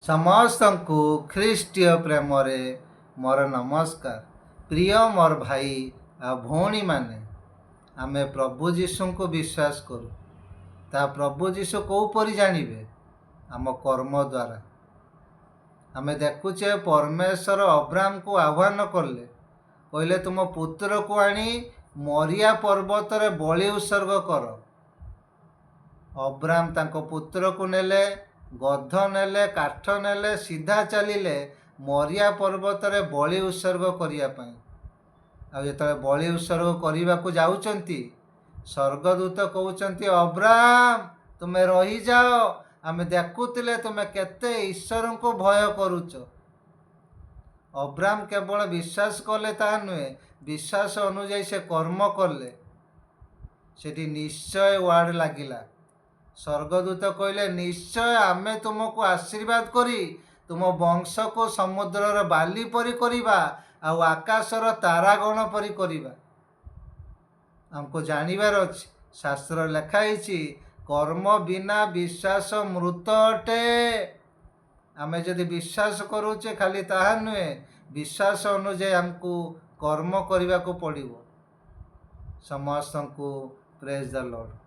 ସମସ୍ତଙ୍କୁ ଖ୍ରୀଷ୍ଟୀୟ ପ୍ରେମରେ ମୋର ନମସ୍କାର। ପ୍ରିୟ ମୋର ଭାଇ ଆଉ ଭଉଣୀମାନେ, ଆମେ ପ୍ରଭୁ ଯୀଶୁଙ୍କୁ ବିଶ୍ୱାସ କରୁ। ତା ପ୍ରଭୁ ଯୀଶୁ କେଉଁପରି ଜାଣିବେ? ଆମ କର୍ମ ଦ୍ୱାରା। ଆମେ ଦେଖୁଛେ ପରମେଶ୍ୱର ଅବ୍ରାମକୁ ଆହ୍ୱାନ କଲେ, କହିଲେ ତୁମ ପୁତ୍ରକୁ ଆଣି ମରିଆ ପର୍ବତରେ ବଳି ଉତ୍ସର୍ଗ କର। ଅବ୍ରାମ ତାଙ୍କ ପୁତ୍ରକୁ ନେଲେ, ଗଧ ନେଲେ, କାଠ ନେଲେ, ସିଧା ଚାଲିଲେ ମରିଆ ପର୍ବତରେ ବଳି ଉତ୍ସର୍ଗ କରିବା ପାଇଁ। ଆଉ ଯେତେବେଳେ ବଳି ଉତ୍ସର୍ଗ କରିବାକୁ ଯାଉଛନ୍ତି, ସ୍ୱର୍ଗଦୂତ କହୁଛନ୍ତି, ଅବ୍ରାମ ତୁମେ ରହିଯାଅ, ଆମେ ଦେଖୁଥିଲେ ତୁମେ କେତେ ଈଶ୍ୱରଙ୍କୁ ଭୟ କରୁଛ। ଅବ୍ରାମ କେବଳ ବିଶ୍ୱାସ କଲେ ତାହା ନୁହେଁ, ବିଶ୍ୱାସ ଅନୁଯାୟୀ ସେ କର୍ମ କଲେ। ସେଠି ନିଶ୍ଚୟ ୱାର୍ଡ ଲାଗିଲା। ସ୍ୱର୍ଗଦୂତ କହିଲେ, ନିଶ୍ଚୟ ଆମେ ତୁମକୁ ଆଶୀର୍ବାଦ କରି ତୁମ ବଂଶକୁ ସମୁଦ୍ରର ବାଲି ପରି କରିବା ଆଉ ଆକାଶର ତାରାଗଣ ପରି କରିବା। ଆମକୁ ଜାଣିବାର ଅଛି, ଶାସ୍ତ୍ର ଲେଖା ହେଇଛି, କର୍ମ ବିନା ବିଶ୍ୱାସ ମୃତ ଅଟେ। ଆମେ ଯଦି ବିଶ୍ୱାସ କରୁଛେ, ଖାଲି ତାହା ନୁହେଁ, ବିଶ୍ୱାସ ଅନୁଯାୟୀ ଆମକୁ କର୍ମ କରିବାକୁ ପଡ଼ିବ। ସମସ୍ତଙ୍କୁ ପ୍ରେଜ୍ ଦ ଲର୍ଡ।